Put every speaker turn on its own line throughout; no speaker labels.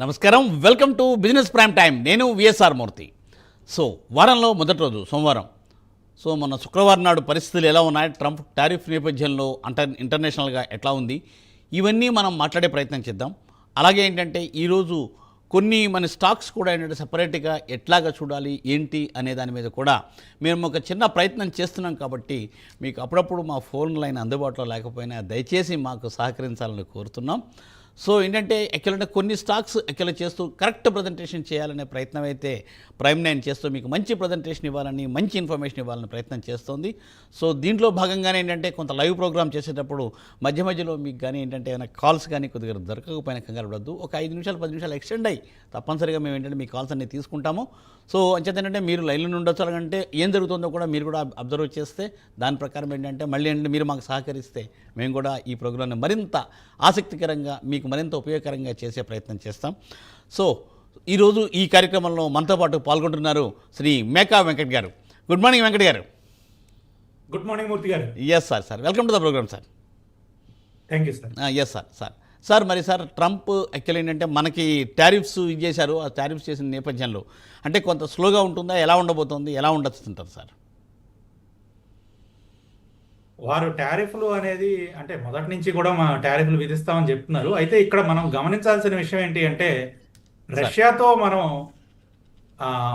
నమస్కారం, welcome to business prime time. నేను VSR మూర్తి. So వారంలో మొదటి రోజు సోమవారం. సో మన శుక్రవారం నాడు పరిస్థితులు ఎలా ఉన్నాయి, ట్రంప్ టారిఫ్ నేపథ్యంలో ఇంటర్నేషనల్గా ఎట్లా ఉంది, ఇవన్నీ మనం మాట్లాడే ప్రయత్నం చేద్దాం. అలాగే ఏంటంటే ఈరోజు కొన్ని మన స్టాక్స్ కూడా ఏంటంటే సపరేట్గా ఎట్లాగా చూడాలి ఏంటి అనే దాని మీద కూడా మేము ఒక చిన్న ప్రయత్నం చేస్తున్నాం. కాబట్టి మీకు అప్పుడప్పుడు మా ఫోన్ లైన్ అందుబాటులో లేకపోయినా దయచేసి మాకు సహకరించాలని కోరుతున్నాం. సో ఏంటంటే యాక్చువల్గా కొన్ని స్టాక్స్ యాక్చువల్గా చేస్తూ కరెక్ట్ ప్రజెంటేషన్ చేయాలనే ప్రయత్నం అయితే ప్రైమ్ నైన్ చేస్తూ మీకు మంచి ప్రజెంటేషన్ ఇవ్వాలని, మంచి ఇన్ఫర్మేషన్ ఇవ్వాలని ప్రయత్నం చేస్తోంది. సో దీంట్లో భాగంగానే ఏంటంటే కొంత లైవ్ ప్రోగ్రామ్ చేసేటప్పుడు మధ్య మధ్యలో మీకు కానీ ఏంటంటే ఏమైనా కాల్స్ కానీ కొద్దిగా దొరకకపోయినా కంగారు పడద్దు. ఒక 5 నిమిషాలు 10 నిమిషాలు ఎక్స్టెండ్ అయ్యి తప్పనిసరిగా మేము ఏంటంటే మీ కాల్స్ అన్ని తీసుకుంటాము. సో అంచేత ఏంటంటే మీరు లైన్లో ఉండొచ్చు, అలాగంటే ఏం జరుగుతుందో కూడా మీరు కూడా అబ్జర్వ్ చేస్తే దాని ప్రకారం ఏంటంటే మళ్ళీ ఏంటంటే మీరు మాకు సహకరిస్తే మేము కూడా ఈ ప్రోగ్రామ్ని మరింత ఆసక్తికరంగా మీకు మరింత ఉపయోగకరంగా చేసే ప్రయత్నం చేస్తాం. సో ఈరోజు ఈ కార్యక్రమంలో మనతో పాటు పాల్గొంటున్నారు శ్రీ మేకా వెంకట్ గారు. గుడ్ మార్నింగ్ వెంకట్ గారు.
Good morning Murthy garu.
Yes sir welcome to the program sir.
Thank you sir.
Yes sir మరి సార్ ట్రంప్ యాక్చువల్లీ ఏంటంటే మనకి టారిఫ్స్ ఇది చేశారు. ఆ టారిఫ్స్ చేసిన నేపథ్యంలో అంటే కొంత స్లోగా ఉంటుందా, ఎలా ఉండబోతోంది, ఎలా ఉండొచ్చుంటారు సార్?
వారు టారిఫ్లు అనేది అంటే మొదటి నుంచి కూడా మా టారిఫ్లు విధిస్తామని చెప్తున్నారు. అయితే ఇక్కడ మనం గమనించాల్సిన విషయం ఏంటి అంటే రష్యాతో మనం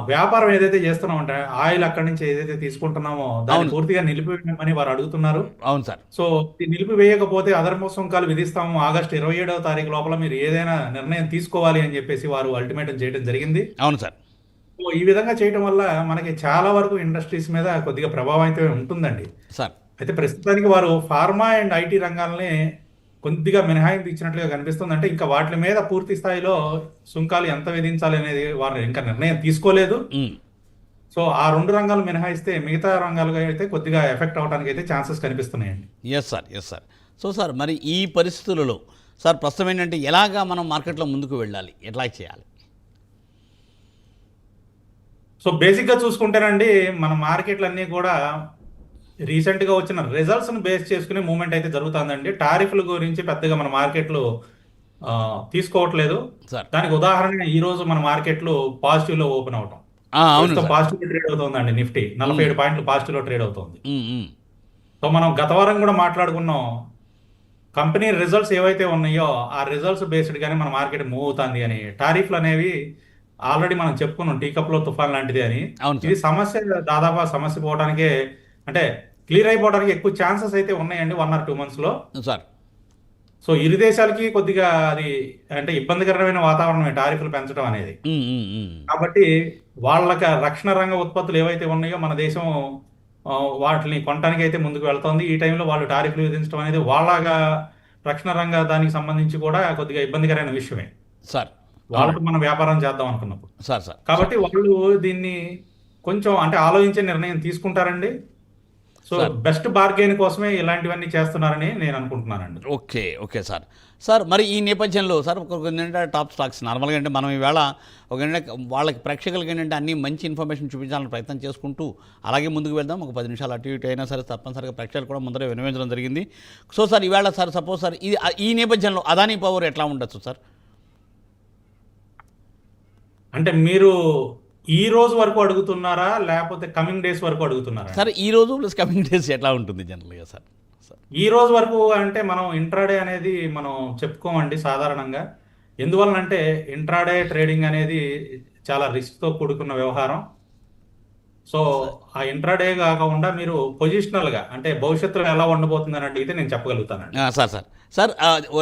వ్యాపారం ఏదైతే చేస్తున్నాం అంటే ఆయిల్ అక్కడి నుంచి ఏదైతే తీసుకుంటున్నామో దాన్ని పూర్తిగా నిలిపివేయమని వారు అడుగుతున్నారు.
అవును సార్.
సో నిలిపివేయకపోతే అదనపు సుంకాలు విధిస్తాము, ఆగస్టు 27వ తారీఖు లోపల మీరు ఏదైనా నిర్ణయం తీసుకోవాలి అని చెప్పేసి వారు అల్టిమేటం చేయడం జరిగింది.
అవును సార్.
సో ఈ విధంగా చేయడం వల్ల మనకి చాలా వరకు ఇండస్ట్రీస్ మీద కొద్దిగా ప్రభావం అయితే ఉంటుందండి
సార్.
అయితే ప్రస్తుతానికి వారు ఫార్మా అండ్ ఐటీ రంగాలని కొద్దిగా మినహాయింపు ఇచ్చినట్లుగా కనిపిస్తుంది. అంటే ఇంకా వాటి మీద పూర్తి స్థాయిలో సుంకాలు ఎంత విధించాలి అనేది వారు ఇంకా నిర్ణయం తీసుకోలేదు. సో ఆ 2 రంగాలు మినహాయిస్తే మిగతా రంగాలుగా అయితే కొద్దిగా ఎఫెక్ట్ అవడానికి అయితే ఛాన్సెస్ కనిపిస్తున్నాయండి.
Yes sir. సో సార్ మరి ఈ పరిస్థితులలో సార్ ప్రస్తుతం ఏంటంటే ఎలాగా మనం మార్కెట్లో ముందుకు వెళ్ళాలి, ఎట్లా చేయాలి?
సో బేసిక్గా చూసుకుంటేనండి మన మార్కెట్లు అన్నీ కూడా రీసెంట్గా వచ్చిన రిజల్ట్స్ని బేస్ చేసుకునే మూవ్మెంట్ అయితే జరుగుతుందండి. టారిఫ్ల గురించి పెద్దగా మన మార్కెట్లు తీసుకోవట్లేదు. దానికి ఉదాహరణ ఈ రోజు మన మార్కెట్లు పాజిటివ్లో ఓపెన్ అవటం, పాజిటివ్ ట్రేడ్ అవుతుందండి. నిఫ్టీ 47 పాయింట్లు పాజిటివ్లో ట్రేడ్ అవుతుంది. సో మనం గత వారం కూడా మాట్లాడుకున్నాం, కంపెనీ రిజల్ట్స్ ఏవైతే ఉన్నాయో ఆ రిజల్ట్స్ బేస్డ్ గానే మన మార్కెట్ మూవ్ అవుతుంది అని. టారిఫ్లు అనేవి ఆల్రెడీ మనం చెప్పుకున్నాం, టీ కప్లో తుఫాన్ లాంటిది అని. ఇది సమస్య దాదాపు సమస్య పోవడానికే అంటే క్లియర్ అయిపోవడానికి ఎక్కువ ఛాన్సెస్ అయితే ఉన్నాయండి 1 or 2 months లో
సార్.
సో ఇరు దేశాలకి కొద్దిగా అది అంటే ఇబ్బందికరమైన వాతావరణమే టారిఫ్లు పెంచడం అనేది. కాబట్టి వాళ్ళకి రక్షణ రంగ ఉత్పత్తులు ఏవైతే ఉన్నాయో మన దేశం వాటిని కొనడానికి అయితే ముందుకు వెళ్తోంది. ఈ టైంలో వాళ్ళు టారిఫ్లు విధించడం అనేది వాళ్ళగా రక్షణ రంగ దానికి సంబంధించి కూడా కొద్దిగా ఇబ్బందికరమైన విషయమే
సార్.
వాళ్ళకి మనం వ్యాపారం చేద్దాం అనుకున్నప్పుడు
సార్
కాబట్టి వాళ్ళు దీన్ని కొంచెం అంటే ఆలోచించే నిర్ణయం తీసుకుంటారండి. సో బెస్ట్ బార్గెయిన్ కోసమే ఇలాంటివన్నీ చేస్తున్నారని నేను అనుకుంటున్నానండి.
ఓకే సార్ మరి ఈ నేపథ్యంలో సార్ ఏంటంటే టాప్ స్టాక్స్ నార్మల్గా అంటే మనం ఈవేళ ఒక వాళ్ళకి ప్రేక్షకులకి ఏంటంటే అన్ని మంచి ఇన్ఫర్మేషన్ చూపించాలని ప్రయత్నం చేసుకుంటూ అలాగే ముందుకు వెళ్దాం. ఒక 10 నిమిషాలు అటు ఇటు అయినా సరే తప్పనిసరిగా ప్రేక్షకులు కూడా ముందరే వినియోగించడం జరిగింది. సో సార్ ఈవేళ సార్ సపోజ్ సార్ ఈ నేపథ్యంలో అదానీ పవర్ ఎట్లా ఉండొచ్చు సార్?
అంటే మీరు ఈ రోజు వరకు అడుగుతున్నారా లేకపోతే కమింగ్ డేస్ వరకు అడుగుతున్నారా?
సార్ ఈ రోజు ప్లస్ కమింగ్ డేస్ ఎట్లా ఉంటుంది జనరల్గా సార్?
ఈ రోజు వరకు అంటే మనం ఇంట్రాడే అనేది మనం చెప్పుకోమండి సాధారణంగా. ఎందువలనంటే ఇంట్రాడే ట్రేడింగ్ అనేది చాలా రిస్క్తో కూడుకున్న వ్యవహారం. సో ఆ ఇంట్రాడే కాకుండా మీరు పొజిషనల్గా అంటే భవిష్యత్తులో ఎలా ఉండబోతుంది అని అడిగితే నేను చెప్పగలుగుతానండి.
సార్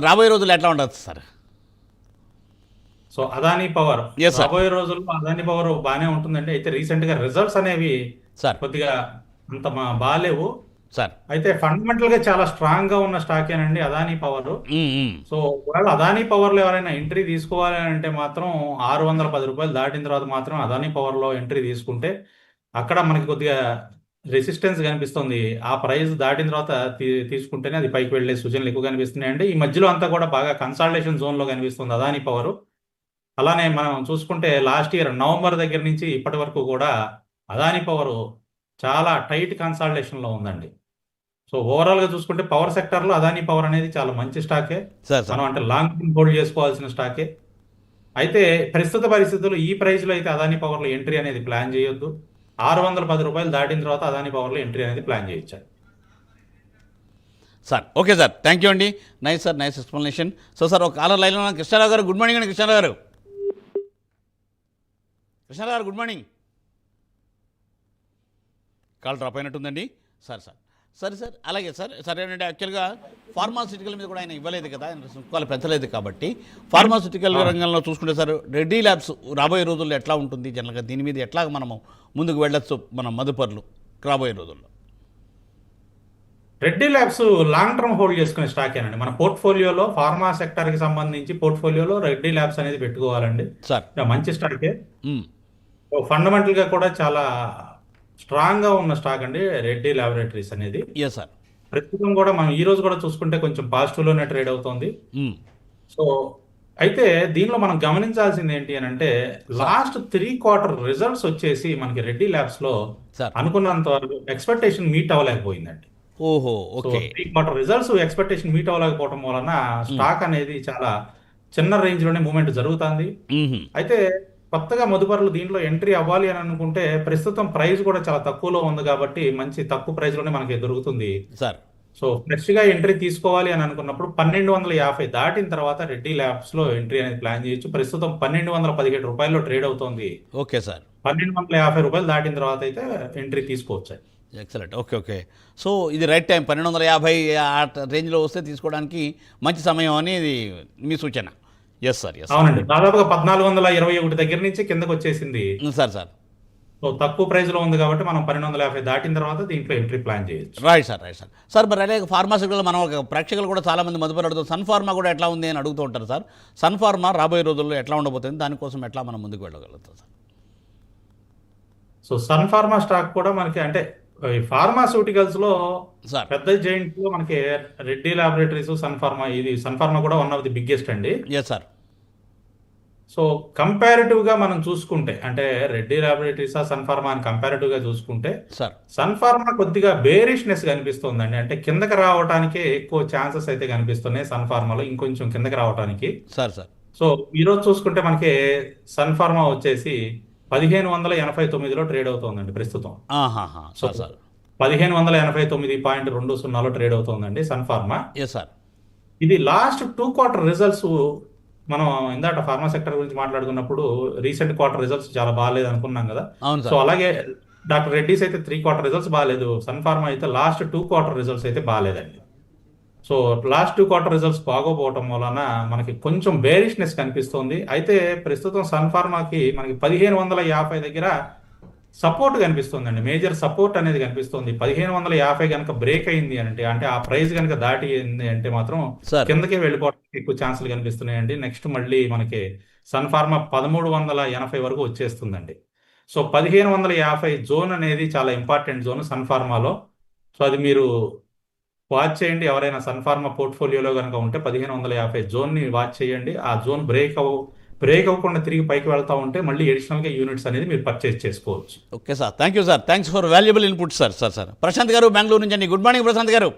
రాబోయే రోజులు ఎట్లా ఉండదు సార్?
సో అదానీ పవర్ రాబోయే రోజుల్లో అదానీ పవర్ బాగానే ఉంటుందండి. అయితే రీసెంట్ గా రిజల్ట్స్ అనేవి కొద్దిగా అంత బాగాలేవు
సార్.
అయితే ఫండమెంటల్ గా చాలా స్ట్రాంగ్ గా ఉన్న స్టాకేనండి అదానీ పవర్. సో ఒకవేళ అదానీ పవర్ లో ఎవరైనా ఎంట్రీ తీసుకోవాలి అంటే మాత్రం 610 రూపాయలు దాటిన తర్వాత మాత్రం అదానీ పవర్ లో ఎంట్రీ తీసుకుంటే అక్కడ మనకి కొద్దిగా రెసిస్టెన్స్ కనిపిస్తుంది. ఆ ప్రైస్ దాటిన తర్వాత తీసుకుంటేనే అది పైకి వెళ్లే సూచనలు ఎక్కువ కనిపిస్తున్నాయండి. ఈ మధ్యలో అంతా కూడా బాగా కన్సాలిడేషన్ జోన్ లో కనిపిస్తుంది అదానీ పవర్. అలానే మనం చూసుకుంటే లాస్ట్ ఇయర్ నవంబర్ దగ్గర నుంచి ఇప్పటి వరకు కూడా అదానీ పవర్ చాలా టైట్ కన్సాలిడేషన్లో ఉందండి. సో ఓవరాల్గా చూసుకుంటే పవర్ సెక్టర్లో అదానీ పవర్ అనేది చాలా మంచి స్టాకే. మనం అంటే లాంగ్ టర్మ్ హోల్డ్ చేసుకోవాల్సిన స్టాకే. అయితే ప్రస్తుత పరిస్థితుల్లో ఈ ప్రైస్లో అయితే అదానీ పవర్లో ఎంట్రీ అనేది ప్లాన్ చేయొద్దు. 610 రూపాయలు దాటిన తర్వాత అదానీ పవర్లో ఎంట్రీ అనేది ప్లాన్ చేయొచ్చు.
Sir okay sir, thank you అండి. Nice sir, nice explanation. So sir ఒక కాలర్ లైన్లో ఉన్న కృష్ణారావు గారు, గుడ్ మార్నింగ్ అండి. కృష్ణారావు గారు, కృష్ణారావు గారు గుడ్ మార్నింగ్. కాల్ డ్రాప్ అయినట్టుందండి. సార్ సరే సార్, అలాగే సార్. సరే అంటే యాక్చువల్గా ఫార్మాసిటికల్ మీద కూడా ఆయన ఇవ్వలేదు కదా, ఆయన సుంకాలు పెంచలేదు కాబట్టి ఫార్మాసిటికల్ రంగంలో చూసుకుంటే సార్ రెడ్డి ల్యాబ్స్ రాబోయే రోజుల్లో ఎట్లా ఉంటుంది జనరల్గా, దీని మీద ఎట్లా మనము ముందుకు వెళ్ళొచ్చు మన మదుపర్లు రాబోయే రోజుల్లో?
Reddy labs long term hold చేసుకునే స్టాకేనండి. మన పోర్ట్ఫోలియోలో ఫార్మా సెక్టర్కి సంబంధించి పోర్ట్ఫోలియోలో రెడ్డి ల్యాబ్స్ అనేది పెట్టుకోవాలండి.
సార్
మంచి స్టాకే, ఫండమెంటల్గా కూడా చాలా స్ట్రాంగ్గా ఉన్న స్టాక్ అండి రెడ్డి ల్యాబొరేటరీస్ అనేది.
Yes sir.
ప్రస్తుతం కూడా మనం ఈ రోజు కూడా చూసుకుంటే కొంచెం పాజిటివ్లోనే ట్రేడ్ అవుతుంది. సో అయితే దీనిలో మనం గమనించాల్సింది ఏంటి అని అంటే లాస్ట్ 3 క్వార్టర్ రిజల్ట్స్ వచ్చేసి మనకి రెడ్డి ల్యాబ్స్ లో
సార్
అనుకున్నంత వరకు ఎక్స్పెక్టేషన్ మీట్ అవ్వలేకపోయిందండి.
ఓహో
so
okay.
3 quarter results expectation meet అవ్వలేకపోవడం వలన స్టాక్ అనేది చాలా చిన్న రేంజ్ లోనే మూవ్మెంట్ జరుగుతుంది. అయితే కొత్తగా మదుపరులు దీంట్లో ఎంట్రీ అవ్వాలి అని అనుకుంటే ప్రస్తుతం ప్రైస్ కూడా చాలా తక్కువలో ఉంది కాబట్టి మంచి తక్కువ ప్రైస్ లోనే మనకి దొరుకుతుంది
సార్.
సో ఫ్రెష్ గా ఎంట్రీ తీసుకోవాలి అని అనుకున్నప్పుడు 1250 దాటిన తర్వాత రెడ్డి ల్యాబ్స్ లో ఎంట్రీ అనేది ప్లాన్ చేయొచ్చు. ప్రస్తుతం 1217 రూపాయల్లో ట్రేడ్ అవుతోంది.
Okay sir.
1250 రూపాయలు దాటిన తర్వాత అయితే ఎంట్రీ తీసుకోవచ్చు.
ఎక్సలెంట్. Okay okay. సో ఇది రైట్ టైం, 1250 ఆ రేంజ్లో వస్తే తీసుకోవడానికి మంచి సమయం అని ఇది మీ సూచన. Yes sir. ఎస్
అవునండి, దాదాపుగా 1421 దగ్గర నుంచి కిందకు వచ్చేసింది
సార్.
సో తక్కువ ప్రైస్ లో ఉంది కాబట్టి మనం 1250 దాటిన తర్వాత దీంట్లో ఎంట్రీ ప్లాన్ చేయొచ్చు.
Right sir. సార్ మరి అలాగే ఫార్మాసిటికల్ మనం ఒక ప్రేక్షకులు కూడా చాలామంది మదుపరు అడుగుతారు, సన్ ఫార్మా కూడా ఎట్లా ఉంది అని అడుగుతూ ఉంటారు సార్. సన్ ఫార్మా రాబోయే రోజుల్లో ఎట్లా ఉండబోతుంది, దానికోసం ఎట్లా మనం ముందుకు వెళ్ళగలుగుతాం sir?
So Sun Pharma stock కూడా మనకి అంటే ఈ ఫార్మాస్యూటికల్స్ లో
సార్
పెద్ద జైంట్ లో మనకి రెడ్డి ల్యాబొరేటరీస్, సన్ ఫార్మా, ఇది సన్ ఫార్మా కూడా వన్ ఆఫ్ ది బిగ్గెస్ట్ అండి.
Yes sir.
సో కంపారిటివ్ గా మనం చూసుకుంటే అంటే రెడ్డి ల్యాబొరేటరీస్ సన్ ఫార్మా అని కంపారిటివ్ గా చూసుకుంటే
సార్
సన్ ఫార్మా కొద్దిగా బేరిష్నెస్ కనిపిస్తుందండి. అంటే కిందకి రావడానికి ఎక్కువ ఛాన్సెస్ అయితే కనిపిస్తున్నాయి సన్ ఫార్మాలో ఇంకొంచెం కిందకి రావడానికి.
సార్.
సో ఈరోజు చూసుకుంటే మనకి సన్ ఫార్మా వచ్చేసి 1589లో ట్రేడ్ అవుతుందండి ప్రస్తుతం. సో 1589.20లో ట్రేడ్ అవుతుందండి సన్ ఫార్మా.
Yes sir.
ఇది లాస్ట్ 2 క్వార్టర్ రిజల్ట్స్ మనం ఇందాక ఫార్మా సెక్టర్ గురించి మాట్లాడుకున్నప్పుడు రీసెంట్ క్వార్టర్ రిజల్ట్స్ చాలా బాగాలేదు అనుకున్నాం కదా.
అవును
సో
సార్.
అలాగే డాక్టర్ రెడ్డిస్ అయితే 3 క్వార్టర్ రిజల్ట్స్ బాగాలేదు, సన్ ఫార్మా అయితే లాస్ట్ 2 క్వార్టర్ రిజల్ట్స్ అయితే బాగాలేదండి. సో లాస్ట్ 2 క్వార్టర్ రిజల్ట్స్ బాగోపోవటం వలన మనకి కొంచెం బేరిష్నెస్ కనిపిస్తుంది. అయితే ప్రస్తుతం సన్ ఫార్మాకి మనకి 1550 దగ్గర సపోర్ట్ కనిపిస్తుందండి, మేజర్ సపోర్ట్ అనేది కనిపిస్తుంది. 1550 కనుక బ్రేక్ అయింది అంటే అంటే ఆ ప్రైస్ కనుక దాటి అయింది అంటే మాత్రం
సార్
కిందకే వెళ్ళిపోవడానికి ఎక్కువ ఛాన్సులు కనిపిస్తున్నాయండి. నెక్స్ట్ మళ్ళీ మనకి సన్ ఫార్మా 1380 వరకు వచ్చేస్తుందండి. సో 1550 జోన్ అనేది చాలా ఇంపార్టెంట్ జోన్ సన్ ఫార్మాలో. సో అది మీరు వాచ్ చేయండి. ఎవరైనా సన్ ఫార్మా పోర్ట్ఫోలియోలో కనుక ఉంటే 1550 జోన్ని వాచ్ చేయండి. ఆ జోన్ బ్రేక్ అవ్వకుండా తిరిగి పైకి వెళ్తా ఉంటే మళ్ళీ అడిషనల్గా యూనిట్స్ అనేది మీరు పర్చేస్ చేసుకోవచ్చు.
Okay sir, thank you sir. Thanks for valuable input sir. Prashanth garu Bengaluru నుంచి అండి. గుడ్ మార్నింగ్ ప్రశాంత్ గారు.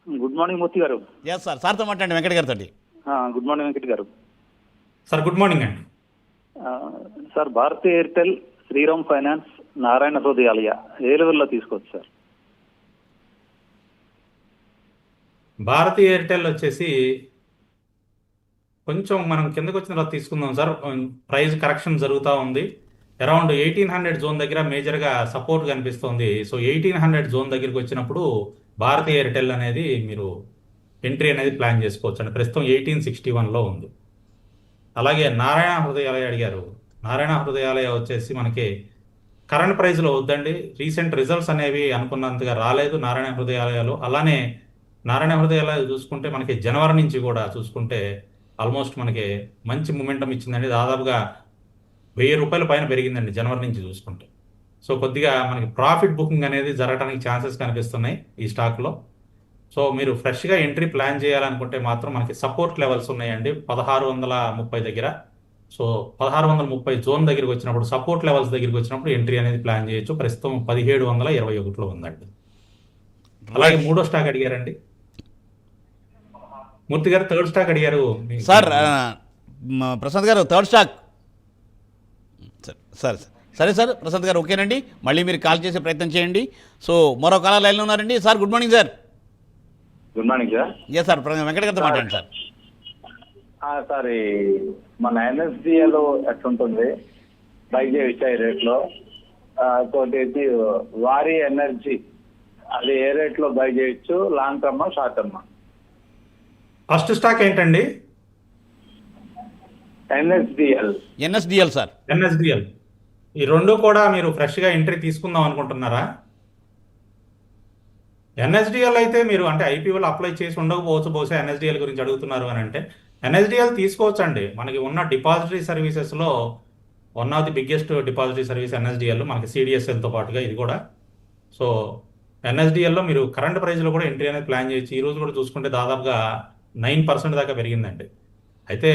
Good morning Murthy garu.
Yes sir, సార్తో మాట్లాడండి వెంకట గారితో.
గుడ్ మార్నింగ్ వెంకట్ గారు.
సార్ గుడ్ మార్నింగ్ అండి.
Sir Bharti Airtel, Shriram Finance, Narayana Hrudayalaya ఏ లెవెల్లో తీసుకోవచ్చు సార్?
భారతీ ఎయిర్టెల్ వచ్చేసి కొంచెం మనం కిందకు వచ్చిన తర్వాత తీసుకుందాం సార్. ప్రైస్ కరెక్షన్ జరుగుతూ ఉంది. అరౌండ్ 1800 జోన్ దగ్గర మేజర్గా సపోర్ట్ కనిపిస్తుంది. సో 1800 జోన్ దగ్గరికి వచ్చినప్పుడు భారతీ ఎయిర్టెల్ అనేది మీరు ఎంట్రీ అనేది ప్లాన్ చేసుకోవచ్చు అండి. ప్రస్తుతం 1861లో ఉంది. అలాగే నారాయణ హృదయాలయ అడిగారు. నారాయణ హృదయాలయ వచ్చేసి మనకి కరెంట్ ప్రైస్లో వద్దండి. రీసెంట్ రిజల్ట్స్ అనేవి అనుకున్నంతగా రాలేదు నారాయణ హృదయాలయాలు. అలానే నారాయణ హృదయాలయ చూసుకుంటే మనకి జనవరి నుంచి కూడా చూసుకుంటే ఆల్మోస్ట్ మనకి మంచి మూమెంటం ఇచ్చిందండి. దాదాపుగా 1000 రూపాయల పైన పెరిగిందండి జనవరి నుంచి చూసుకుంటే. సో కొద్దిగా మనకి ప్రాఫిట్ బుకింగ్ అనేది జరగడానికి ఛాన్సెస్ కనిపిస్తున్నాయి ఈ స్టాక్లో. సో మీరు ఫ్రెష్గా ఎంట్రీ ప్లాన్ చేయాలనుకుంటే మాత్రం మనకి సపోర్ట్ లెవెల్స్ ఉన్నాయండి 1630 దగ్గర. సో 1630 జోన్ దగ్గరికి వచ్చినప్పుడు సపోర్ట్ లెవెల్స్ దగ్గరికి వచ్చినప్పుడు ఎంట్రీ అనేది ప్లాన్ చేయొచ్చు. ప్రస్తుతం 1721లో ఉందండి. అలాగే మూడో స్టాక్ అడిగారండి మూర్తి గారు, థర్డ్ స్టాక్ అడిగారు
సార్. ప్రశాంత్ గారు థర్డ్ స్టాక్ సరే సరే సార్ ప్రసాద్ గారు ఓకేనండి, మళ్ళీ మీరు కాల్ చేసే ప్రయత్నం చేయండి. సో మరో కాలర్ లైన్లో ఉన్నారండి. Sir good morning sir.
Good morning sir.
Yes sir, Venkata గారితో మాట్లాడండి సార్.
సార్ మన ఎన్ఎస్డిఎల్ ఎట్లుంటుంది బై చేయొచ్చా ఈ రేట్లో? ఇంకోటి వారి ఎనర్జీ అది ఏ రేట్లో బై చేయొచ్చు, లాంగ్ టర్మా షార్ట్ టర్మా?
ఫస్ట్ స్టాక్ ఏంటండి?
NSDL
sir.
ఎన్ఎస్డిఎల్. ఈ రెండు కూడా మీరు ఫ్రెష్గా ఎంట్రీ తీసుకుందాం అనుకుంటున్నారా? ఎన్ఎస్డిఎల్ అయితే మీరు అంటే ఐపీఓలో అప్లై చేసి ఉండకపోవచ్చు, బహుశా ఎన్ఎస్డిఎల్ గురించి అడుగుతున్నారు అని అంటే ఎన్ఎస్డిఎల్ తీసుకోవచ్చు అండి. మనకి ఉన్న డిపాజిటరీ సర్వీసెస్లో one of the biggest depository service NSDL, మనకి సిడిఎస్ఎల్తో పాటుగా ఇది కూడా. సో ఎన్ఎస్డిఎల్లో మీరు కరెంట్ ప్రైస్లో కూడా ఎంట్రీ అనేది ప్లాన్ చేయొచ్చు. ఈ రోజు కూడా చూసుకుంటే దాదాపుగా 9% దాకా పెరిగిందండి. అయితే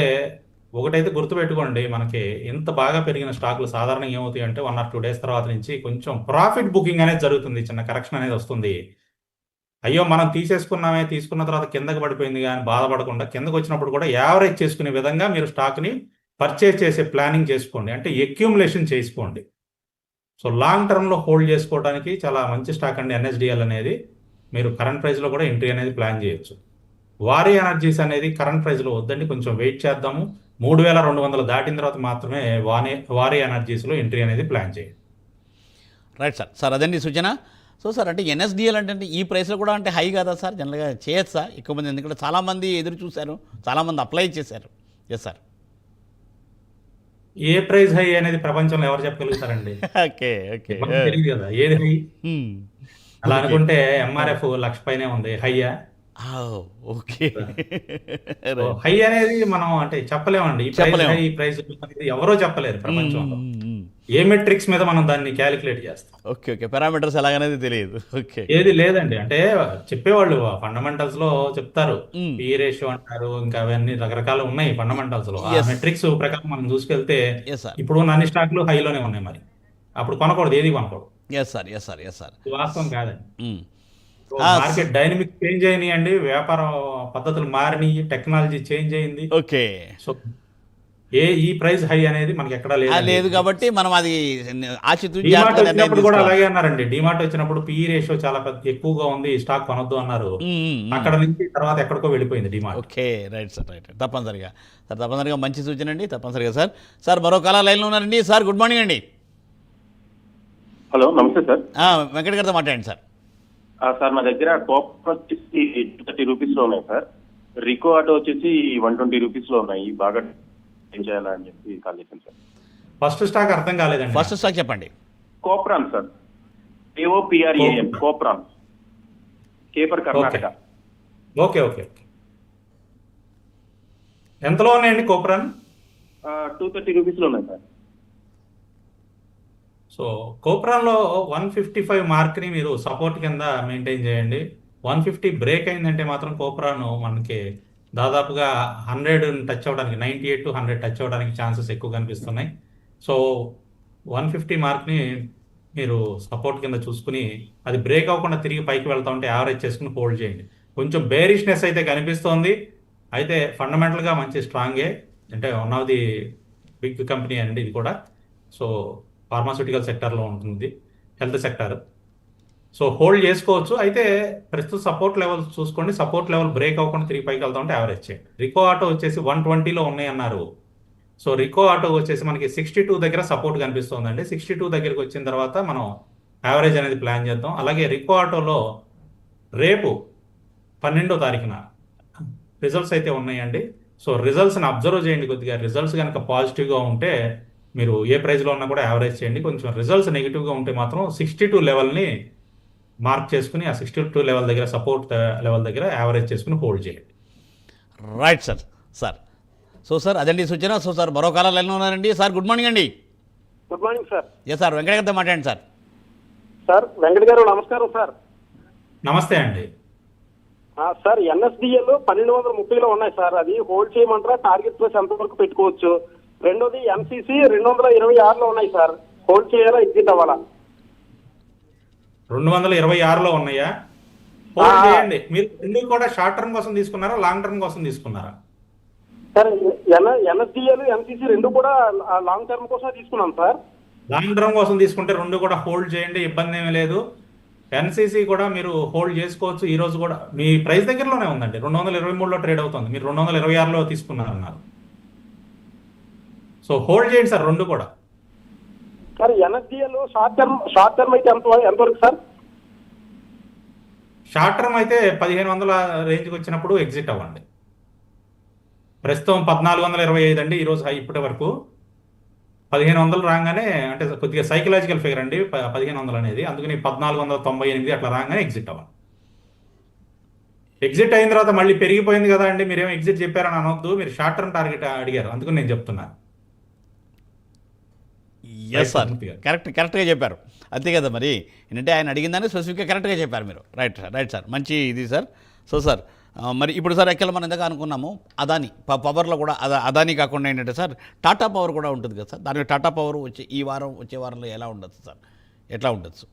ఒకటైతే గుర్తుపెట్టుకోండి, మనకి ఎంత బాగా పెరిగిన స్టాకులు సాధారణంగా ఏమవుతాయి అంటే 1 or 2 days తర్వాత నుంచి కొంచెం ప్రాఫిట్ బుకింగ్ అనేది జరుగుతుంది, చిన్న కరెక్షన్ అనేది వస్తుంది. అయ్యో మనం తీసుకున్న తర్వాత కిందకి పడిపోయింది కానీ బాధపడకుండా కిందకు వచ్చినప్పుడు కూడా యావరేజ్ చేసుకునే విధంగా మీరు స్టాక్ని పర్చేస్ చేసే ప్లానింగ్ చేసుకోండి, అంటే ఎక్యూములేషన్ చేసుకోండి. సో లాంగ్ టర్మ్లో హోల్డ్ చేసుకోవడానికి చాలా మంచి స్టాక్ అండి ఎన్ఎస్డిఎల్ అనేది. మీరు కరెంట్ ప్రైస్లో కూడా ఎంట్రీ అనేది ప్లాన్ చేయొచ్చు. వారి ఎనర్జీస్ అనేది కరెంట్ ప్రైస్లో వద్దండి, కొంచెం వెయిట్ చేద్దాము. 3200 దాటిన తర్వాత మాత్రమే వారి ఎనర్జీస్లో ఎంట్రీ అనేది ప్లాన్ చేయండి.
Right sir. సార్ అదండి సూచన. సో సార్ అంటే ఎన్ఎస్డిఎల్ అంటే ఈ ప్రైస్లో కూడా అంటే హై కాదా సార్? జనరల్గా చేయొచ్చా ఎక్కువ మంది? ఎందుకంటే చాలామంది ఎదురు చూశారు, చాలామంది అప్లై చేశారు. Yes sir.
ఏ ప్రైస్ హై అనేది ప్రపంచంలో ఎవరు చెప్పగలుగుతారండి?
ఓకే ఓకే
తెలియదు కదా ఏది హై. అలా అనుకుంటే ఎంఆర్ఎఫ్ 1,00,000 పైనే ఉంది, హైయా?
ఓకే.
హై అనేది మనం అంటే చెప్పలేమండి. ఈ ప్రైస్ హై, ఈ ప్రైస్ అనేది ఎవరో చెప్పలేరు ప్రపంచంలో. ఏ మెట్రిక్స్ మీద మనం దాన్ని క్యాలిక్యులేట్ చేస్తాం?
ఓకే ఓకే పారామీటర్స్ ఎలాగనేది తెలియదు. ఓకే
ఏది లేదండి. అంటే చెప్పేవాళ్ళు ఫండమెంటల్స్ లో చెప్తారు, పి రేషియో అంటారు, ఇంకా అవన్నీ రకరకాలు ఉన్నాయి ఫండమెంటల్స్ లో. ఆ మెట్రిక్స్ ప్రకారం మనం చూసుకెళ్తే ఇప్పుడు అన్ని స్టాక్లు హైలోనే ఉన్నాయి, మరి అప్పుడు కొనకూడదు, ఏది కొనకూడదు.
Yes sir yes sir yes sir.
వాస్తవం కాదండి. మార్కెట్ డైనమిక్ చేంజ్ అయినాయండి, వ్యాపార పద్ధతులు మారినాయి, టెక్నాలజీ చేంజ్ అయింది.
ఓకే.
సో ఈ ప్రైస్ హై అనేది మనకి ఎక్కడా
లేదు కాబట్టి మనం అది
డిమార్ట్ వచ్చినప్పుడు కూడా అలాగే అన్నారండి. డిమార్ట్ వచ్చినప్పుడు పి రేషియో చాలా ఎక్కువగా ఉంది, స్టాక్ కొనొద్దు అన్నారు. అక్కడ నుంచి తర్వాత ఎక్కడికో వెళ్ళిపోయింది DMart.
Okay right sir right. తప్పనిసరిగా సార్, తప్పనిసరిగా మంచి సూచన అండి, తప్పనిసరిగా సార్. సార్ మరో కాల లైన్లో ఉన్నారండి. సార్ గుడ్ మార్నింగ్ అండి.
హలో నమస్తే సార్.
వెంకట గారితో మాట్లాడండి సార్.
సార్ మా దగ్గర టాప్ వచ్చేసి 30 రూపీస్లో ఉన్నాయి సార్. రికో ఆటో వచ్చేసి 120 రూపీస్లో ఉన్నాయి. బాగా ఏం చేయాలా అని చెప్పి కాల్ చేశాను సార్.
ఫస్ట్ స్టాక్ అర్థం కాలేదండి.
ఫస్ట్ స్టాక్ చెప్పండి.
కోప్రాన్ సార్, KOPRAN, కోప్రాన్, కేపర్ కర్ణాటక.
Okay okay. ఎంతలో ఉన్నాయండి కోప్రాన్?
230 రూపీస్లో ఉన్నాయి సార్.
సో కోప్రాన్లో 155 మార్క్ని మీరు సపోర్ట్ కింద మెయింటైన్ చేయండి. 150 బ్రేక్ అయిందంటే మాత్రం కోప్రాన్ మనకి దాదాపుగా 100 టచ్ అవ్వడానికి, 98 to 100 టచ్ అవ్వడానికి ఛాన్సెస్ ఎక్కువ కనిపిస్తున్నాయి. సో 150 మార్క్ని మీరు సపోర్ట్ కింద చూసుకుని అది బ్రేక్ అవ్వకుండా తిరిగి పైకి వెళ్తా ఉంటే యావరేజ్ చేసుకుని హోల్డ్ చేయండి. కొంచెం బేరిష్నెస్ అయితే కనిపిస్తోంది, అయితే ఫండమెంటల్గా మంచి స్ట్రాంగే, అంటే one of the big company అండి ఇది కూడా. సో ఫార్మాస్యూటికల్ సెక్టర్లో ఉంటుంది, హెల్త్ సెక్టర్. సో హోల్డ్ చేసుకోవచ్చు. అయితే ప్రస్తుతం సపోర్ట్ లెవెల్ చూసుకోండి, సపోర్ట్ లెవెల్ బ్రేక్ అవ్వకుండా తిరిగి పైకి వెళ్తా ఉంటే యావరేజ్ చేయండి. రికో ఆటో వచ్చేసి 120లో ఉన్నాయి అన్నారు. సో రికో ఆటో వచ్చేసి మనకి 62 దగ్గర సపోర్ట్ కనిపిస్తుందండి. 62 దగ్గరికి వచ్చిన తర్వాత మనం యావరేజ్ అనేది ప్లాన్ చేద్దాం. అలాగే రికో ఆటోలో రేపు 12వ తారీఖున రిజల్ట్స్ అయితే ఉన్నాయండి. సో రిజల్ట్స్ని అబ్జర్వ్ చేయండి కొద్దిగా. రిజల్ట్స్ కనుక పాజిటివ్గా ఉంటే మీరు ఏ ప్రైస్లో ఉన్నా కూడా యావరేజ్ చేయండి. కొంచెం రిజల్ట్స్ నెగిటివ్గా ఉంటే మాత్రం 62 లెవెల్ని మార్క్ చేసుకుని ఆ 62 లెవెల్ దగ్గర, సపోర్ట్ లెవెల్ దగ్గర యావరేజ్ చేసుకుని హోల్డ్ చేయండి.
Right sir. Sir so sir అదండి సూచన. సో సార్ మరో కాల లైన్లో ఉన్నారండి. సార్ గుడ్ మార్నింగ్ అండి.
Good morning sir.
Yes sir, Venkata గారితో మాట్లాడండి సార్.
సార్ వెంకట గారు నమస్కారం సార్.
నమస్తే అండి.
సార్ ఎన్ఎస్డిఎల్ 1230లో ఉన్నాయి సార్, అది హోల్డ్ చేయమంటారా? టార్గెట్ ప్రైస్ ఎంతవరకు పెట్టుకోవచ్చు? రెండోది ఎంసీసీ 226లో ఉన్నాయి సార్, హోల్డ్ చేయాలా ఎగ్జిట్ అవ్వాలా?
226లో ఉన్నాయా? హోల్డ్ చేయండి. మీరు రెండు కూడా షార్ట్ టర్మ్ కోసం తీసుకున్నారా, లాంగ్ టర్మ్ కోసం తీసుకున్నారా?
సార్ ఎన్ఎస్డిఎల్ ఎంసీసీ రెండు కూడా లాంగ్ టర్మ్ కోసం తీసుకున్నాం సార్.
లాంగ్ టర్మ్ కోసం తీసుకుంటే రెండు కూడా హోల్డ్ చేయండి, ఇబ్బంది ఏమీ లేదు. ఎన్సీసీ కూడా మీరు హోల్డ్ చేసుకోవచ్చు. ఈ రోజు కూడా మీ ప్రైస్ దగ్గరలోనే ఉందండి, 223లో ట్రేడ్ అవుతుంది, మీరు 226లో తీసుకున్నారన్నారు. సో హోల్డ్ చేయండి సార్ రెండు కూడా.
సార్ ఎన్ఎస్డిఎల్ షార్ట్ టర్మ్ అయితే ఎంతవరకు సార్?
షార్ట్ టర్మ్ అయితే 1500 రేంజ్కి వచ్చినప్పుడు ఎగ్జిట్ అవ్వండి. ప్రస్తుతం 1425 అండి ఈరోజు హై ఇప్పటి వరకు. 1500 రాగానే, అంటే కొద్దిగా సైకలాజికల్ ఫిగర్ అండి 1500 అనేది, అందుకని 1498 అట్లా రాగానే ఎగ్జిట్ అవ్వండి. ఎగ్జిట్ అయిన తర్వాత మళ్ళీ పెరిగిపోయింది కదా అండి, మీరేమో ఎగ్జిట్ చెప్పారని అనొద్దు, మీరు షార్ట్ టర్మ్ టార్గెట్ అడిగారు, అందుకని నేను చెప్తున్నాను.
ఎస్ సార్, కరెక్ట్గా చెప్పారు. అంతే కదా మరి, ఏంటంటే ఆయన అడిగిన దాన్ని స్పెసిఫిక్గా కరెక్ట్గా చెప్పారు మీరు. రైట్ సార్, మంచి ఇది సార్. సో సార్ మరి ఇప్పుడు సార్ యాక్చువల్ మనం ఇందాక అనుకున్నాము అదాని పవర్లో కూడా అదాని కాకుండా ఏంటంటే సార్ టాటా పవర్ కూడా ఉంటుంది కదా సార్, దానికి టాటా పవర్ వచ్చే వారంలో ఎలా ఉండొచ్చు సార్, ఎట్లా ఉండొచ్చు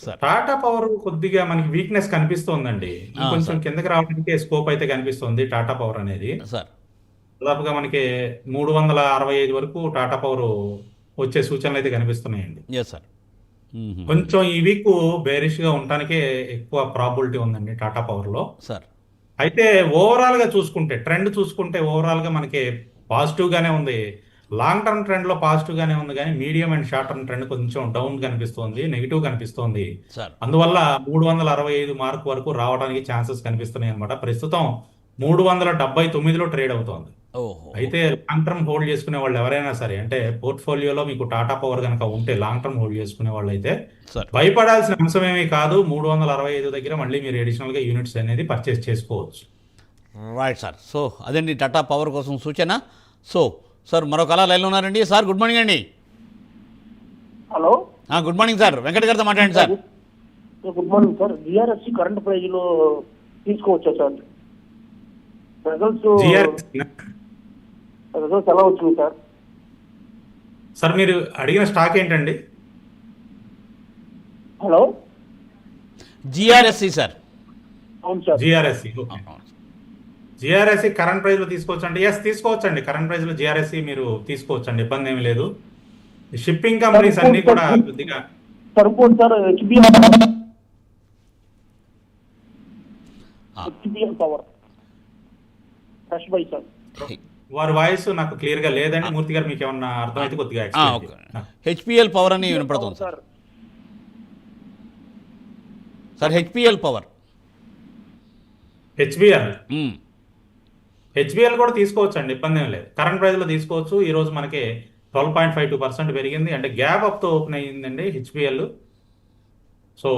సార్?
టాటా పవర్ కొద్దిగా మనకి వీక్నెస్ కనిపిస్తోందండి, కొంచెం కిందకి రావడానికి స్కోప్ అయితే కనిపిస్తుంది టాటా పవర్ అనేది.
సార్
దాదాపుగా మనకి 365 వరకు టాటా పవర్ వచ్చే సూచనలు అయితే కనిపిస్తున్నాయండి.
Yes sir.
కొంచెం ఈ వీక్ బేరిష్ గా ఉండటానికే ఎక్కువ ప్రాబిలిటీ ఉందండి టాటా పవర్ లో
సార్.
అయితే ఓవరాల్ గా చూసుకుంటే, ట్రెండ్ చూసుకుంటే ఓవరాల్ గా మనకి పాజిటివ్ గానే ఉంది. లాంగ్ టర్మ్ ట్రెండ్ లో పాజిటివ్ గానే ఉంది, కానీ medium and short term trend కొంచెం డౌన్ కనిపిస్తోంది, నెగిటివ్ కనిపిస్తోంది.
సార్
అందువల్ల 365 మార్క్ వరకు రావడానికి ఛాన్సెస్ కనిపిస్తున్నాయి అనమాట. ప్రస్తుతం 379లో ట్రేడ్ అవుతోంది.
ఓహో.
అయితే లాంగ్ టర్మ్ హోల్డ్ చేసుకునే వాళ్ళు ఎవరైనా సరే, అంటే పోర్ట్ఫోలియోలో మీకు టాటా పవర్ కనుక ఉంటే లాంగ్ టర్మ్ హోల్డ్ చేసుకునే వాళ్ళు అయితే
సార్
భయపడాల్సిన అంశం ఏమీ కాదు. 365 దగ్గర మళ్ళీ మీరు అడిషనల్ గా యూనిట్స్ అనేది పర్చేస్ చేసుకోవచ్చు.
Right sir. సో అదండి టాటా పవర్ కోసం సూచన. సో సార్ మరొక అలా లైన్లో ఉన్నారండి. సార్ గుడ్ మార్నింగ్ అండి.
Hello,
good morning sir, Venkata గారితో మాట్లాడండి sir.
Good morning sir. GRSC current price లో తీసుకోవచ్చా సార్? రిజల్ట్స్ ఎలా వచ్చింది సార్?
సార్ మీరు అడిగిన స్టాక్ ఏంటండి?
Hello,
GRSC sir.
అవును sir.
GRSC GRSC current price లో తీసుకోవచ్చు అండి. ఎస్ తీసుకోవచ్చండి, కరెంట్ ప్రైస్ లో జిఆర్ఎస్సి మీరు తీసుకోవచ్చండి, ఇబ్బంది ఏమి లేదు. షిప్పింగ్ కంపెనీస్ అన్ని కూడా కొద్దిగా
సరిపోదు sir. HBL power fresh buy sir.
వారి వాయిస్ నాకు క్లియర్ గా లేదండి. మూర్తి గారు మీకు ఏమన్నా అర్థమైతే కొద్దిగా
హెచ్పిఎల్ పవర్ అని వినపడుతుంది sir. Sir HPL power,
HBL కూడా తీసుకోవచ్చు అండి, ఇబ్బంది ఏం లేదు. కరెంట్ ప్రైస్ లో తీసుకోవచ్చు. ఈ రోజు మనకి 12.52% పెరిగింది, అంటే గ్యాప్ అప్ తో ఓపెన్ అయ్యిందండి హెచ్బిఎల్. సో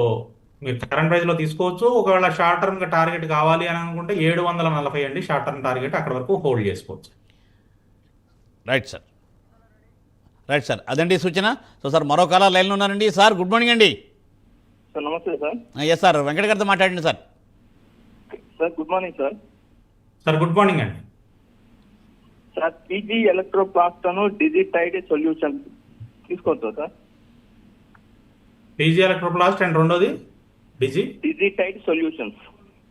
మీరు కరెంట్ ప్రైస్ లో తీసుకోవచ్చు. ఒకవేళ షార్ట్ టర్మ్ గా టార్గెట్ కావాలి అని అనుకుంటే 740 అండి షార్ట్ టర్మ్ టార్గెట్, అక్కడ వరకు హోల్డ్ చేసుకోవచ్చు.
రైట్ సార్, అదండి సూచన. సో సార్ మరొక అలా లైన్లో ఉన్నారండి. సార్ గుడ్ మార్నింగ్ అండి.
సార్ నమస్తే సార్.
ఎస్ సార్, వెంకట గారితో మాట్లాడండి sir.
Sir good morning sir.
Sir good morning అండి.
సార్ పీజీ ఎలక్ట్రోప్లాస్ట్ డిజిటైడ్ సొల్యూషన్ తీసుకోవచ్చా సార్?
పీజీ ఎలక్ట్రోప్లాస్ట్ అండ్ రెండోది
డిజిటైడ్ సొల్యూషన్స్.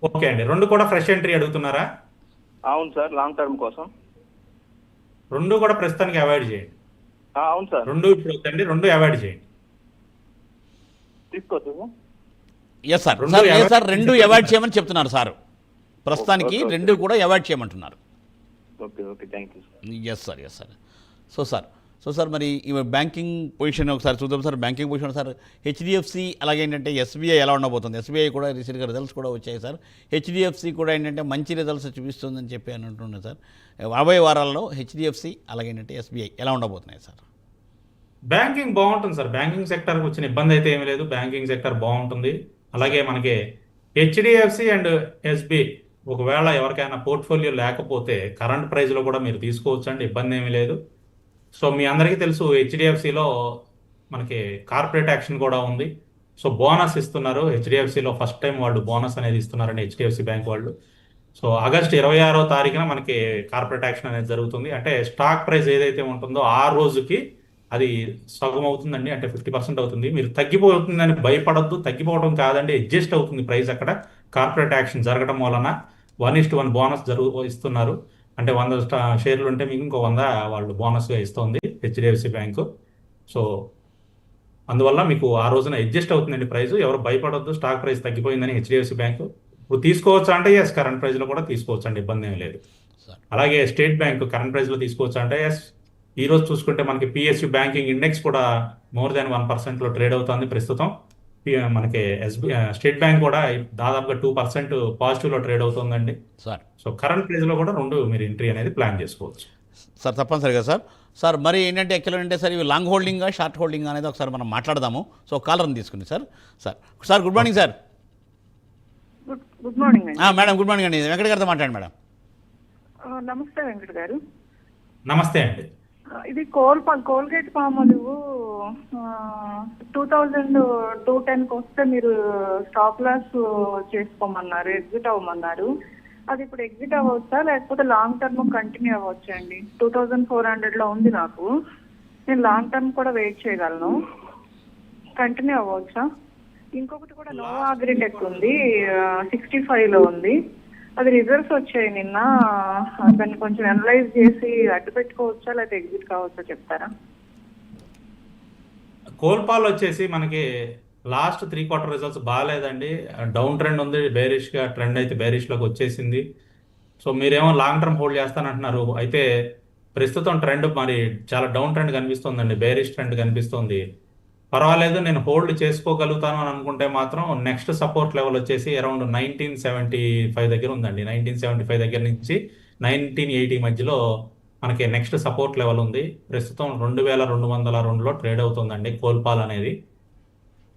ఓకే అండి, రెండు కూడా ఫ్రెష్ ఎంట్రీ అడుగుతున్నారా?
అవును సార్, లాంగ్ టర్మ్ కోసం.
రెండు కూడా ప్రస్తుతానికి అవాయిడ్ చేయండి.
అవును సార్.
రెండు ఇప్పుడు వద్దండి, రెండు అవాయిడ్ చేయండి.
తీసుకోవచ్చు సార్.
Yes sir. సార్ రెండు అవాయిడ్ చేయమని చెప్తున్నారు సార్, ప్రస్తుతానికి రెండు కూడా అవాయిడ్ చేయమంటున్నారు.
Okay thank you sir.
Yes sir. So sir మరి ఈ బ్యాంకింగ్ పొజిషన్ ఒకసారి చూద్దాం sir. Banking position sir HDFC, అలాగే ఏంటంటే ఎస్బీఐ ఎలా ఉండబోతుంది? ఎస్బీఐ కూడా రీసెంట్గా రిజల్ట్స్ కూడా వచ్చాయి సార్. హెచ్డిఎఫ్సి కూడా ఏంటంటే మంచి రిజల్ట్స్ చూపిస్తుందని చెప్పి అని అంటున్నారు సార్. రాబోయే వారాల్లో హెచ్డిఎఫ్సి అలాగే ఏంటంటే ఎస్బీఐ ఎలా ఉండబోతున్నాయి సార్?
బ్యాంకింగ్ బాగుంటుంది సార్. బ్యాంకింగ్ సెక్టర్కి వచ్చిన ఇబ్బంది అయితే ఏమీ లేదు, బ్యాంకింగ్ సెక్టర్ బాగుంటుంది. అలాగే మనకి హెచ్డిఎఫ్సి అండ్ ఎస్బీఐ ఒకవేళ ఎవరికైనా పోర్ట్ఫోలియో లేకపోతే కరెంట్ ప్రైస్లో కూడా మీరు తీసుకోవచ్చు అండి, ఇబ్బంది ఏమీ లేదు. సో మీ అందరికీ తెలుసు హెచ్డిఎఫ్సిలో మనకి కార్పొరేట్ యాక్షన్ కూడా ఉంది. సో బోనస్ ఇస్తున్నారు హెచ్డిఎఫ్సిలో, ఫస్ట్ టైం వాళ్ళు బోనస్ అనేది ఇస్తున్నారండి హెచ్డిఎఫ్సి బ్యాంక్ వాళ్ళు. సో ఆగస్టు 26వ తారీఖున మనకి కార్పొరేట్ యాక్షన్ అనేది జరుగుతుంది. అంటే స్టాక్ ప్రైస్ ఏదైతే ఉంటుందో ఆ రోజుకి అది సగం అవుతుందండి, అంటే 50% అవుతుంది. మీరు తగ్గిపోతుందని భయపడద్దు, తగ్గిపోవడం కాదండి, అడ్జస్ట్ అవుతుంది ప్రైస్. అక్కడ కార్పొరేట్ యాక్షన్ జరగడం వలన 1:1 బోనస్ ఇస్తున్నారు. అంటే 100 షేర్లు ఉంటే మీకు ఇంకో 100 వాళ్ళు బోనస్గా ఇస్తుంది హెచ్డిఎఫ్సి బ్యాంకు. సో అందువల్ల మీకు ఆ రోజున అడ్జస్ట్ అవుతుందండి ప్రైస్. ఎవరు భయపడొద్దు, స్టాక్ ప్రైస్ తగ్గిపోయిందని హెచ్డిఎఫ్సి బ్యాంకు. ఇప్పుడు తీసుకోవచ్చు అంటే ఎస్, కరెంట్ ప్రైస్లో కూడా తీసుకోవచ్చు అండి, ఇబ్బంది ఏం లేదు.
సార్
అలాగే స్టేట్ బ్యాంక్ కరెంట్ ప్రైస్లో తీసుకోవచ్చు అంటే ఎస్. ఈ రోజు చూసుకుంటే మనకి పిఎస్యు బ్యాంకింగ్ ఇండెక్స్ కూడా మోర్ దాన్ 1%లో ట్రేడ్ అవుతుంది ప్రస్తుతం. మనకి స్టేట్ బ్యాంక్ కూడా దాదాపుగా 2% పాజిటివ్లో ట్రేడ్ అవుతుందండి.
సార్
సో కరెంట్ ప్రైస్లో కూడా రెండు మీరు ఎంట్రీ అనేది ప్లాన్ చేసుకోవచ్చు.
సార్ తప్పనిసరిగా సార్. సార్ మరి ఏంటంటే యాక్చువల్గా అంటే సార్ ఇవి లాంగ్ హోల్డింగా షార్ట్ హోల్డింగ్ అనేది ఒకసారి మనం మాట్లాడదాము. సో కాలర్ని తీసుకుని sir. Sir good morning sir.
Good morning అండి.
మేడం గుడ్ మార్నింగ్ అండి. వెంకట గారితో మాట్లాడండి మేడం.
నమస్తే వెంకట గారు.
నమస్తే అండి.
ఇది కోల్గేట్ పామోలివ్ 2210కి వస్తే మీరు స్టాప్ లాస్ చేసుకోమన్నారు, ఎగ్జిట్ అవ్వమన్నారు. అది ఇప్పుడు ఎగ్జిట్ అవ్వచ్చా లేకపోతే లాంగ్ టర్మ్ కంటిన్యూ అవ్వచ్చా అండి? 2400లో ఉంది నాకు. నేను లాంగ్ టర్మ్ కూడా వెయిట్ చేయగలను. కంటిన్యూ అవ్వచ్చా? ఇంకొకటి కూడా నోవా అగ్రిటెక్ ఉంది, 65లో ఉంది. అది రిజల్ట్స్ వచ్చాయి నిన్న. దాన్ని కొంచెం అనలైజ్ చేసి అడ్డు పెట్టుకోవచ్చా లేకపోతే ఎగ్జిట్ కావచ్చా చెప్తారా?
కోల్పాల్ వచ్చేసి మనకి లాస్ట్ 3 క్వార్టర్ రిజల్ట్స్ బాగాలేదండి. డౌన్ ట్రెండ్ ఉంది, బేరిష్గా ట్రెండ్ అయితే బేరిష్లోకి వచ్చేసింది. సో మీరేమో లాంగ్ టర్మ్ హోల్డ్ చేస్తానంటున్నారు, అయితే ప్రస్తుతం ట్రెండ్ మరి చాలా డౌన్ ట్రెండ్ కనిపిస్తుందండి, బేరిష్ ట్రెండ్ కనిపిస్తుంది. పర్వాలేదు, నేను హోల్డ్ చేసుకోగలుగుతాను అని అనుకుంటే మాత్రం నెక్స్ట్ సపోర్ట్ లెవెల్ వచ్చేసి అరౌండ్ 1975 దగ్గర ఉందండి. 1975 దగ్గర నుంచి 1980 మధ్యలో మనకి నెక్స్ట్ సపోర్ట్ లెవెల్ ఉంది. ప్రస్తుతం 2202లో ట్రేడ్ అవుతుందండి కోల్పాల్ అనేది.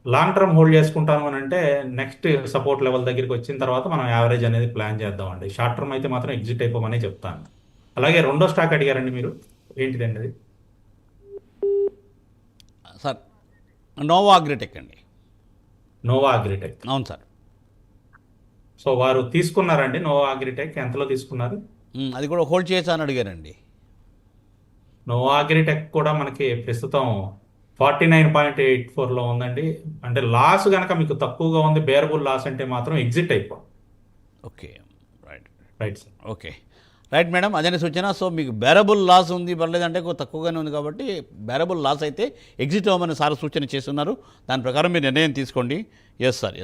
లాంగ్ టర్మ్ హోల్డ్ చేసుకుంటాను అని అంటే నెక్స్ట్ సపోర్ట్ లెవెల్ దగ్గరికి వచ్చిన తర్వాత మనం యావరేజ్ అనేది ప్లాన్ చేద్దామండి. షార్ట్ టర్మ్ అయితే మాత్రం ఎగ్జిట్ అయిపోమని చెప్తాను. అలాగే రెండో స్టాక్ అడిగారండి మీరు, ఏంటిదండి అది?
సార్ నోవా అగ్రిటెక్ అండి.
Nova Agritech.
అవును సార్.
సో వారు తీసుకున్నారండి నోవా అగ్రిటెక్, ఎంతలో తీసుకున్నారు?
అది కూడా హోల్డ్ చేయొచ్చా అని అడిగారండి.
నోవా అగ్రిటెక్ కూడా మనకి ప్రస్తుతం 49.84లో ఉందండి. అంటే లాస్ కనుక మీకు తక్కువగా ఉంది, బేరబుల్ లాస్ అంటే మాత్రం ఎగ్జిట్ అయిపోండి.
Okay right
right sir.
Okay right madam, అదే సూచన. సో మీకు బేరబుల్ లాస్ ఉంది, పర్లేదంటే తక్కువగానే ఉంది కాబట్టి బేరబుల్ లాస్ అయితే ఎగ్జిట్ అవ్వమని సార్ సూచన చేస్తున్నారు. దాని ప్రకారం మీరు నిర్ణయం తీసుకోండి. Yes sir.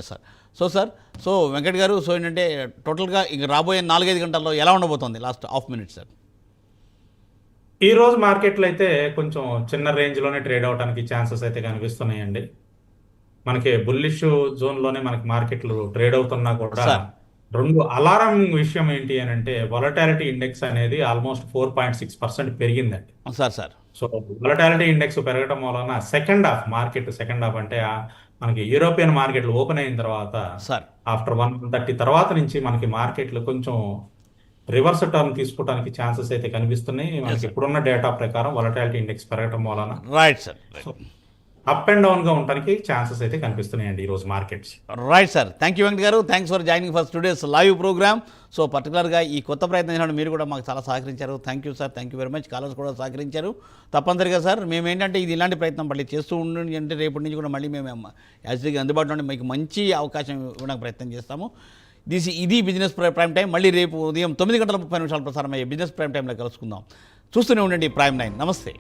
సో వెంకట్ గారు, సో ఏంటంటే టోటల్గా ఇంక రాబోయే 4-5 గంటల్లో ఎలా ఉండబోతోంది లాస్ట్ హాఫ్ మినిట్ సార్?
ఈ రోజు మార్కెట్లో అయితే కొంచెం చిన్న రేంజ్లోనే ట్రేడ్ అవడానికి ఛాన్సెస్ అయితే కనిపిస్తున్నాయండి. మనకి బుల్లిష్ జోన్లోనే మనకి మార్కెట్లు ట్రేడ్ అవుతున్నా కూడా రెండు అలారం విషయం ఏంటి అని అంటే వొలటాలిటీ ఇండెక్స్ అనేది ఆల్మోస్ట్ 4.6% పెరిగిందండి.
సార్
సో వొలటాలిటీ ఇండెక్స్ పెరగడం వలన సెకండ్ హాఫ్ అంటే మనకి యూరోపియన్ మార్కెట్లు ఓపెన్ అయిన తర్వాత ఆఫ్టర్ 1:30 తర్వాత నుంచి మనకి మార్కెట్లు కొంచెం రివర్స్ టర్న్ తీసుకోవడానికి ఛాన్సెస్ అయితే కనిపిస్తున్నాయి. మనకి ఇప్పుడున్న డేటా ప్రకారం వొలటాలిటీ ఇండెక్స్ పెరగడం వలన
రైట్ సార్
అప్ అండ్ డౌన్గా ఉండడానికి ఛాన్సెస్ అయితే కనిపిస్తున్నాయండి ఈరోజు markets.
Right sir. Thank you Venkat గారు. Thanks for joining for today's live programme. So పర్టికులర్గా ఈ కొత్త ప్రయత్నం చేసినప్పుడు మీరు కూడా మాకు చాలా సహకరించారు. Thank you sir. Thank you very much. Callers కూడా సహకరించారు. తప్పనిసరిగా సార్ మేము ఏంటంటే ఇది ఇలాంటి ప్రయత్నం మళ్ళీ చేస్తూ ఉండండి అంటే రేపటి నుంచి కూడా మళ్ళీ మేము యాజ్గా అందుబాటులో ఉండి మీకు మంచి అవకాశం ఇవ్వడానికి ప్రయత్నం చేస్తాము. ఇది బిజినెస్ ప్రైమ్ టైం. మళ్ళీ రేపు ఉదయం 9:30 ప్రసారం అయ్యే బిజినెస్ ప్రైమ్ టైంలో కలుసుకుందాం. చూస్తూనే ఉండండి ప్రైమ్ 9. నమస్తే.